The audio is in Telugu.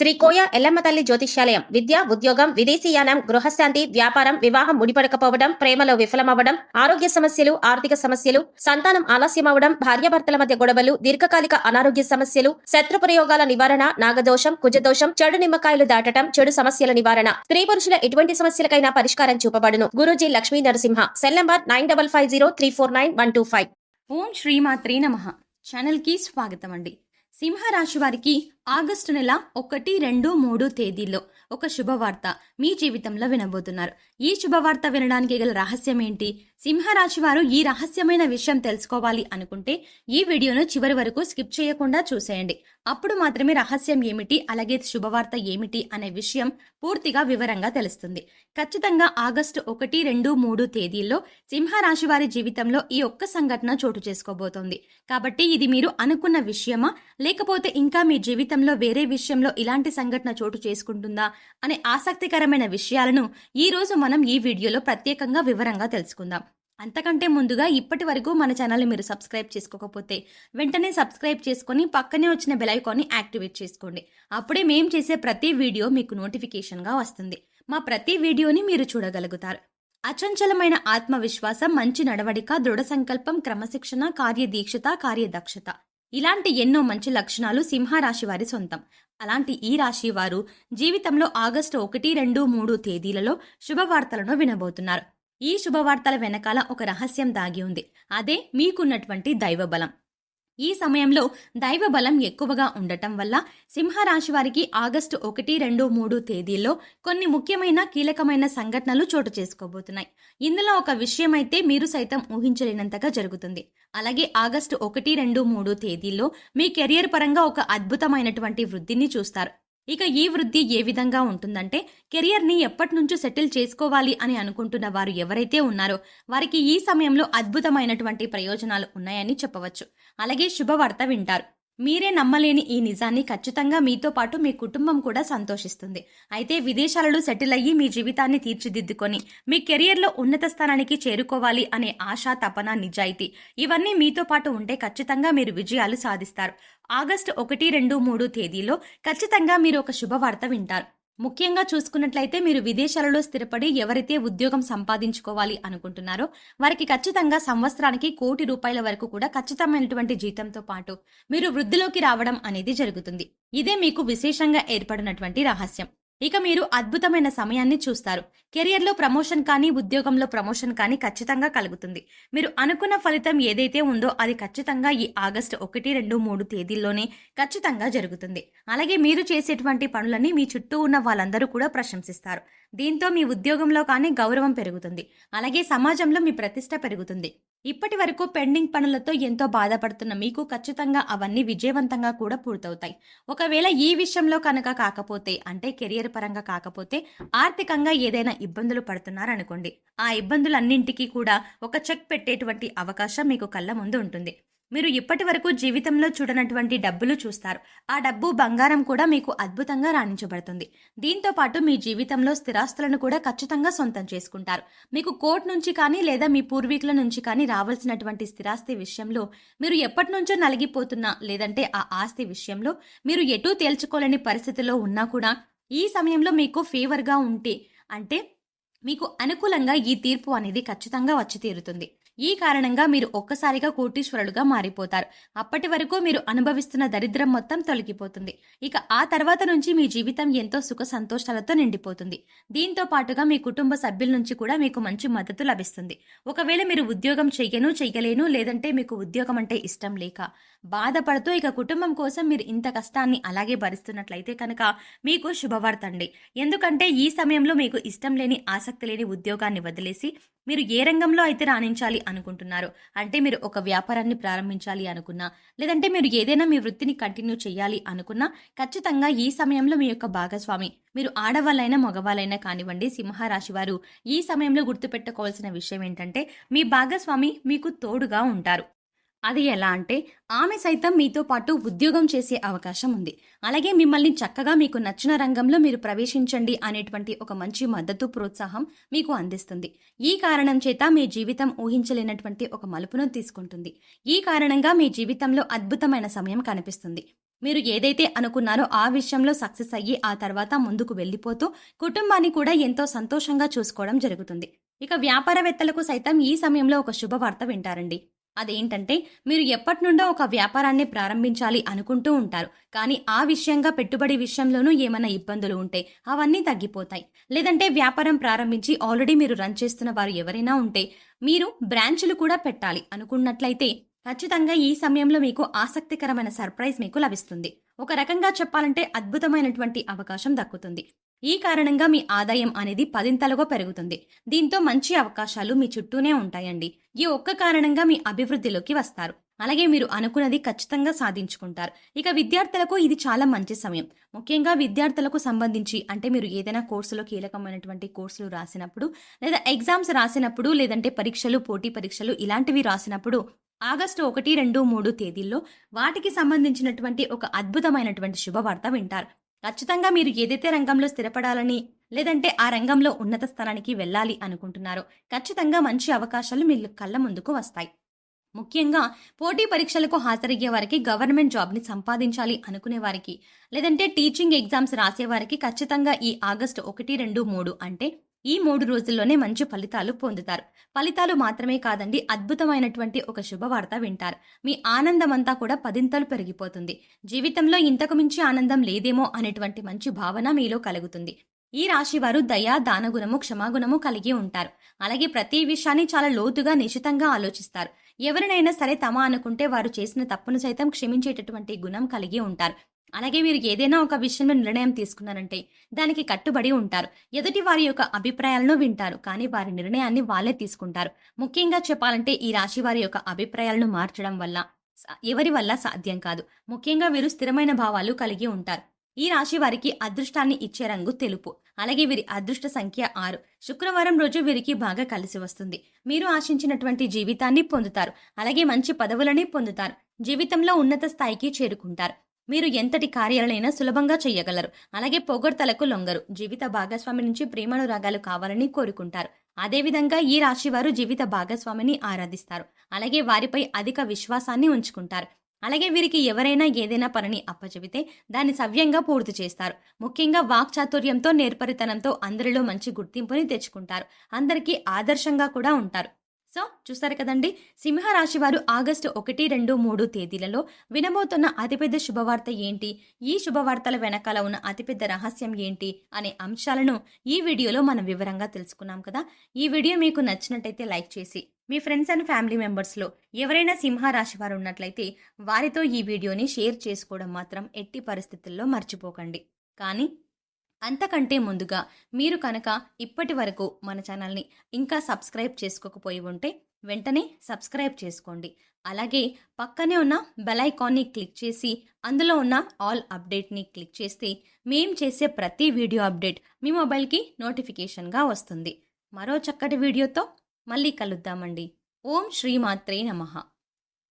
శ్రీ కోయ ఎల్లమ్మ తల్లి జ్యోతిష్యాలయం విద్య, ఉద్యోగం, విదేశీయానం, గృహశాంతి, వ్యాపారం, వివాహం ముడిపడకపోవడం, ప్రేమలో విఫలమవ్వడం, ఆరోగ్య సమస్యలు, ఆర్థిక సమస్యలు, సంతానం ఆలస్యమవడం, భార్యాభర్తల మధ్య గొడవలు, దీర్ఘకాలిక అనారోగ్య సమస్యలు, శత్రు ప్రయోగాల నివారణ, నాగదోషం, కుజదోషం, చెడు నిమ్మకాయలు దాటడం, చెడు సమస్యల నివారణ, స్త్రీ పురుషుల ఎటువంటి సమస్యలకైనా పరిష్కారం చూపబడును. గురూజీ లక్ష్మీ నరసింహ. Cell number 9550349125. ఓం శ్రీమాత్రే నమః. ఛానల్కి స్వాగతం అండి. సింహరాశి వారికి ఆగస్టు నెల 1, 2, 3 తేదీల్లో ఒక శుభవార్త మీ జీవితంలో వినబోతున్నారు. ఈ శుభవార్త వినడానికి గల రహస్యం ఏంటి? సింహరాశి వారు ఈ రహస్యమైన విషయం తెలుసుకోవాలి అనుకుంటే ఈ వీడియోను చివరి వరకు స్కిప్ చేయకుండా చూసేయండి. అప్పుడు మాత్రమే రహస్యం ఏమిటి, అలాగే శుభవార్త ఏమిటి అనే విషయం పూర్తిగా వివరంగా తెలుస్తుంది. ఖచ్చితంగా ఆగస్టు 1, 2, 3 తేదీల్లో సింహరాశి వారి జీవితంలో ఈ ఒక్క సంఘటన చోటు చేసుకోబోతోంది. కాబట్టి ఇది మీరు అనుకున్న విషయమా, లేకపోతే ఇంకా మీ జీవితంలో వేరే విషయంలో ఇలాంటి సంఘటన చోటు చేసుకుంటుందా అనే ఆసక్తికరమైన విషయాలను ఈ రోజు మనం ఈ వీడియోలో ప్రత్యేకంగా వివరంగా తెలుసుకుందాం. అంతకంటే ముందుగా ఇప్పటి వరకు మన ఛానల్ని మీరు సబ్స్క్రైబ్ చేసుకోకపోతే వెంటనే సబ్స్క్రైబ్ చేసుకొని పక్కనే వచ్చిన బెల్ ఐకాన్ని యాక్టివేట్ చేసుకోండి. అప్పుడే మేం చేసే ప్రతి వీడియో మీకు నోటిఫికేషన్గా వస్తుంది. మా ప్రతి వీడియోని మీరు చూడగలుగుతారు. అచంచలమైన ఆత్మవిశ్వాసం, మంచి నడవడిక, దృఢ సంకల్పం, క్రమశిక్షణ, కార్యదీక్షత, కార్యదక్షత ఇలాంటి ఎన్నో మంచి లక్షణాలు సింహరాశి వారి సొంతం. అలాంటి ఈ రాశి వారు జీవితంలో ఆగస్టు 1, 2, 3 తేదీలలో శుభవార్తలను వినబోతున్నారు. ఈ శుభవార్తల వెనకాల ఒక రహస్యం దాగి ఉంది. అదే మీకున్నటువంటి దైవబలం. ఈ సమయంలో దైవ బలం ఎక్కువగా ఉండటం వల్ల సింహరాశి వారికి ఆగస్టు 1, 2, 3 తేదీల్లో కొన్ని ముఖ్యమైన కీలకమైన సంఘటనలు చోటు చేసుకోబోతున్నాయి. ఇందులో ఒక విషయం అయితే మీరు సైతం ఊహించలేనంతగా జరుగుతుంది. అలాగే ఆగస్టు 1, 2, 3 తేదీల్లో మీ కెరియర్ పరంగా ఒక అద్భుతమైనటువంటి వృద్ధిని చూస్తారు. ఇక ఈ వృద్ధి ఏ విధంగా ఉంటుందంటే, కెరియర్ని ఎప్పటి నుంచో సెటిల్ చేసుకోవాలి అని అనుకుంటున్న వారు ఎవరైతే ఉన్నారో వారికి ఈ సమయంలో అద్భుతమైనటువంటి ప్రయోజనాలు ఉన్నాయని చెప్పవచ్చు. అలాగే శుభవార్త వింటారు. మీరే నమ్మలేని ఈ నిజాన్ని ఖచ్చితంగా మీతో పాటు మీ కుటుంబం కూడా సంతోషిస్తుంది. అయితే విదేశాలలో సెటిల్ అయ్యి మీ జీవితాన్ని తీర్చిదిద్దుకొని మీ కెరియర్లో ఉన్నత స్థానానికి చేరుకోవాలి అనే ఆశ, తపన, నిజాయితీ ఇవన్నీ మీతో పాటు ఉంటే ఖచ్చితంగా మీరు విజయాలు సాధిస్తారు. ఆగస్టు 1, 2, 3 తేదీలో ఖచ్చితంగా మీరు ఒక శుభవార్త వింటారు. ముఖ్యంగా చూసుకున్నట్లయితే మీరు విదేశాలలో స్థిరపడి ఎవరైతే ఉద్యోగం సంపాదించుకోవాలి అనుకుంటున్నారో వారికి ఖచ్చితంగా సంవత్సరానికి ₹1,00,00,000 వరకు కూడా ఖచ్చితమైనటువంటి జీతంతో పాటు మీరు వృద్ధిలోకి రావడం అనేది జరుగుతుంది. ఇదే మీకు విశేషంగా ఏర్పడినటువంటి రహస్యం. ఇక మీరు అద్భుతమైన సమయాన్ని చూస్తారు. కెరియర్లో ప్రమోషన్ కానీ, ఉద్యోగంలో ప్రమోషన్ కానీ ఖచ్చితంగా కలుగుతుంది. మీరు అనుకున్న ఫలితం ఏదైతే ఉందో అది ఖచ్చితంగా ఈ ఆగస్టు 1, 2, 3 తేదీల్లోనే ఖచ్చితంగా జరుగుతుంది. అలాగే మీరు చేసేటువంటి పనులని మీ చుట్టూ ఉన్న వాళ్ళందరూ కూడా ప్రశంసిస్తారు. దీంతో మీ ఉద్యోగంలో కానీ గౌరవం పెరుగుతుంది. అలాగే సమాజంలో మీ ప్రతిష్ట పెరుగుతుంది. ఇప్పటి వరకు పెండింగ్ పనులతో ఎంతో బాధపడుతున్న మీకు ఖచ్చితంగా అవన్నీ విజయవంతంగా కూడా పూర్తవుతాయి. ఒకవేళ ఈ విషయంలో కనుక కాకపోతే, అంటే కెరియర్ పరంగా కాకపోతే, ఆర్థికంగా ఏదైనా ఇబ్బందులు పడుతున్నారనుకోండి, ఆ ఇబ్బందులన్నింటికీ కూడా ఒక చెక్ పెట్టేటువంటి అవకాశం మీకు కళ్ళ ముందు ఉంటుంది. మీరు ఇప్పటి వరకు జీవితంలో చూడనటువంటి డబ్బులు చూస్తారు. ఆ డబ్బు, బంగారం కూడా మీకు అద్భుతంగా రాణించబడుతుంది. దీంతో పాటు మీ జీవితంలో స్థిరాస్తులను కూడా ఖచ్చితంగా సొంతం చేసుకుంటారు. మీకు కోర్టు నుంచి కానీ లేదా మీ పూర్వీకుల నుంచి కానీ రావాల్సినటువంటి స్థిరాస్తి విషయంలో మీరు ఎప్పటి నుంచో నలిగిపోతున్నా, లేదంటే ఆ ఆస్తి విషయంలో మీరు ఎటూ తేల్చుకోలేని పరిస్థితిలో ఉన్నా కూడా ఈ సమయంలో మీకు ఫేవర్గా ఉంటే, అంటే మీకు అనుకూలంగా ఈ తీర్పు అనేది ఖచ్చితంగా వచ్చి తీరుతుంది. ఈ కారణంగా మీరు ఒక్కసారిగా కోటీశ్వరులుగా మారిపోతారు. అప్పటి వరకు మీరు అనుభవిస్తున్న దరిద్రం మొత్తం తొలగిపోతుంది. ఇక ఆ తర్వాత నుంచి మీ జీవితం ఎంతో సుఖ సంతోషాలతో నిండిపోతుంది. దీంతో పాటుగా మీ కుటుంబ సభ్యుల నుంచి కూడా మీకు మంచి మద్దతు లభిస్తుంది. ఒకవేళ మీరు ఉద్యోగం చెయ్యలేను, లేదంటే మీకు ఉద్యోగం అంటే ఇష్టం లేక బాధపడుతూ ఇక కుటుంబం కోసం మీరు ఇంత కష్టాన్ని అలాగే భరిస్తున్నట్లయితే కనుక మీకు శుభవార్త అండి. ఎందుకంటే ఈ సమయంలో మీకు ఇష్టం లేని, ఆసక్తి లేని ఉద్యోగాన్ని వదిలేసి మీరు ఏ రంగంలో అయితే రాణించాలి అనుకుంటున్నారో, అంటే మీరు ఒక వ్యాపారాన్ని ప్రారంభించాలి అనుకున్నా, లేదంటే మీరు ఏదైనా మీ వృత్తిని కంటిన్యూ చేయాలి అనుకున్నా, ఖచ్చితంగా ఈ సమయంలో మీ యొక్క భాగస్వామి, మీరు ఆడవాళ్ళైనా మగవాళ్ళైనా కానివ్వండి, సింహరాశి వారు ఈ సమయంలో గుర్తుపెట్టుకోవాల్సిన విషయం ఏంటంటే మీ భాగస్వామి మీకు తోడుగా ఉంటారు. అది ఎలా అంటే, ఆమె సైతం మీతో పాటు ఉద్యోగం చేసే అవకాశం ఉంది. అలాగే మిమ్మల్ని చక్కగా మీకు నచ్చిన రంగంలో మీరు ప్రవేశించండి అనేటువంటి ఒక మంచి మద్దతు, ప్రోత్సాహం మీకు అందిస్తుంది. ఈ కారణం చేత మీ జీవితం ఊహించలేనటువంటి ఒక మలుపును తీసుకుంటుంది. ఈ కారణంగా మీ జీవితంలో అద్భుతమైన సమయం కనిపిస్తుంది. మీరు ఏదైతే అనుకున్నారో ఆ విషయంలో సక్సెస్ అయ్యి ఆ తర్వాత ముందుకు వెళ్ళిపోతూ కుటుంబాన్ని కూడా ఎంతో సంతోషంగా చూసుకోవడం జరుగుతుంది. ఇక వ్యాపారవేత్తలకు సైతం ఈ సమయంలో ఒక శుభవార్త వింటారండి. అదేంటంటే మీరు ఎప్పటి నుండో ఒక వ్యాపారాన్ని ప్రారంభించాలి అనుకుంటూ ఉంటారు. కానీ ఆ విషయంగా పెట్టుబడి విషయంలోనూ ఏమైనా ఇబ్బందులు ఉంటే అవన్నీ తగ్గిపోతాయి. లేదంటే వ్యాపారం ప్రారంభించి ఆల్రెడీ మీరు రన్ చేస్తున్న వారు ఎవరైనా ఉంటే మీరు బ్రాంచులు కూడా పెట్టాలి అనుకున్నట్లయితే ఖచ్చితంగా ఈ సమయంలో మీకు ఆసక్తికరమైన సర్ప్రైజ్ మీకు లభిస్తుంది. ఒక రకంగా చెప్పాలంటే అద్భుతమైనటువంటి అవకాశం దక్కుతుంది. ఈ కారణంగా మీ ఆదాయం అనేది పదింతలుగా పెరుగుతుంది. దీంతో మంచి అవకాశాలు మీ చుట్టూనే ఉంటాయండి. ఈ ఒక్క కారణంగా మీ అభివృద్ధిలోకి వస్తారు. అలాగే మీరు అనుకున్నది ఖచ్చితంగా సాధించుకుంటారు. ఇక విద్యార్థులకు ఇది చాలా మంచి సమయం. ముఖ్యంగా విద్యార్థులకు సంబంధించి అంటే మీరు ఏదైనా కోర్సులో కీలకమైనటువంటి కోర్సులు రాసినప్పుడు, లేదా ఎగ్జామ్స్ రాసినప్పుడు, లేదంటే పరీక్షలు, పోటీ పరీక్షలు ఇలాంటివి రాసినప్పుడు ఆగస్టు 1, 2, 3 తేదీల్లో వాటికి సంబంధించినటువంటి ఒక అద్భుతమైనటువంటి శుభవార్త వింటారు. ఖచ్చితంగా మీరు ఏదైతే రంగంలో స్థిరపడాలని, లేదంటే ఆ రంగంలో ఉన్నత స్థానానికి వెళ్ళాలి అనుకుంటున్నారో ఖచ్చితంగా మంచి అవకాశాలు మీ కళ్ళ ముందుకు వస్తాయి. ముఖ్యంగా పోటీ పరీక్షలకు హాజరయ్యే వారికి, గవర్నమెంట్ జాబ్ని సంపాదించాలి అనుకునే వారికి, లేదంటే టీచింగ్ ఎగ్జామ్స్ రాసేవారికి ఖచ్చితంగా ఈ ఆగస్టు 1, 2, 3 అంటే ఈ 3 రోజుల్లోనే మంచి ఫలితాలు పొందుతారు. ఫలితాలు మాత్రమే కాదండి, అద్భుతమైనటువంటి ఒక శుభవార్త వింటారు. మీ ఆనందమంతా కూడా పదింతలు పెరిగిపోతుంది. జీవితంలో ఇంతకు మించి ఆనందం లేదేమో అనేటువంటి మంచి భావన మీలో కలుగుతుంది. ఈ రాశి వారు దయ, దానగుణము, క్షమాగుణము కలిగి ఉంటారు. అలాగే ప్రతి విషయాన్ని చాలా లోతుగా, నిశితంగా ఆలోచిస్తారు. ఎవరినైనా సరే తమ అనుకుంటే వారు చేసిన తప్పును సైతం క్షమించేటటువంటి గుణం కలిగి ఉంటారు. అలాగే మీరు ఏదైనా ఒక విషయంలో నిర్ణయం తీసుకున్నారంటే దానికి కట్టుబడి ఉంటారు. ఎదుటి వారి యొక్క అభిప్రాయాలను వింటారు, కానీ వారి నిర్ణయాన్ని వాళ్ళే తీసుకుంటారు. ముఖ్యంగా చెప్పాలంటే ఈ రాశి వారి యొక్క అభిప్రాయాలను మార్చడం వల్ల ఎవరి వల్ల సాధ్యం కాదు. ముఖ్యంగా వీరు స్థిరమైన భావాలు కలిగి ఉంటారు. ఈ రాశి వారికి అదృష్టాన్ని ఇచ్చే రంగు తెలుపు. అలాగే వీరి అదృష్ట సంఖ్య 6. శుక్రవారం రోజు వీరికి బాగా కలిసి వస్తుంది. మీరు ఆశించినటువంటి జీవితాన్ని పొందుతారు. అలాగే మంచి పదవులని పొందుతారు. జీవితంలో ఉన్నత స్థాయికి చేరుకుంటారు. మీరు ఎంతటి కార్యాలైనా సులభంగా చేయగలరు. అలాగే పొగడ్తలకు లొంగరు. జీవిత భాగస్వామి నుంచి ప్రేమానురాగాలు కావాలని కోరుకుంటారు. అదేవిధంగా ఈ రాశి వారు జీవిత భాగస్వామిని ఆరాధిస్తారు. అలాగే వారిపై అధిక విశ్వాసాన్ని ఉంచుకుంటారు. అలాగే వీరికి ఎవరైనా ఏదైనా పనిని అప్పచెబితే దాన్ని సవ్యంగా పూర్తి చేస్తారు. ముఖ్యంగా వాక్చాతుర్యంతో, నేర్పరితనంతో అందరిలో మంచి గుర్తింపుని తెచ్చుకుంటారు. అందరికీ ఆదర్శంగా కూడా ఉంటారు. సో చూస్తారు కదండి, సింహరాశి వారు ఆగస్టు 1, 2, 3 తేదీలలో వినబోతున్న అతిపెద్ద శుభవార్త ఏంటి, ఈ శుభవార్తల వెనకాల ఉన్న అతిపెద్ద రహస్యం ఏంటి అనే అంశాలను ఈ వీడియోలో మనం వివరంగా తెలుసుకున్నాం కదా. ఈ వీడియో మీకు నచ్చినట్టయితే లైక్ చేసి మీ ఫ్రెండ్స్ అండ్ ఫ్యామిలీ మెంబర్స్లో ఎవరైనా సింహరాశి వారు ఉన్నట్లయితే వారితో ఈ వీడియోని షేర్ చేసుకోవడం మాత్రం ఎట్టి పరిస్థితుల్లో మర్చిపోకండి. కానీ అంతకంటే ముందుగా మీరు కనుక ఇప్పటి వరకు మన ఛానల్ని ఇంకా సబ్స్క్రైబ్ చేసుకోకపోయి ఉంటే వెంటనే సబ్స్క్రైబ్ చేసుకోండి. అలాగే పక్కనే ఉన్న బెల్ ఐకాన్ని క్లిక్ చేసి అందులో ఉన్న ఆల్ అప్డేట్ని క్లిక్ చేస్తే మేం చేసే ప్రతి వీడియో అప్డేట్ మీ మొబైల్కి నోటిఫికేషన్గా వస్తుంది. మరో చక్కటి వీడియోతో మళ్ళీ కలుద్దామండి. ఓం శ్రీమాత్రే నమః.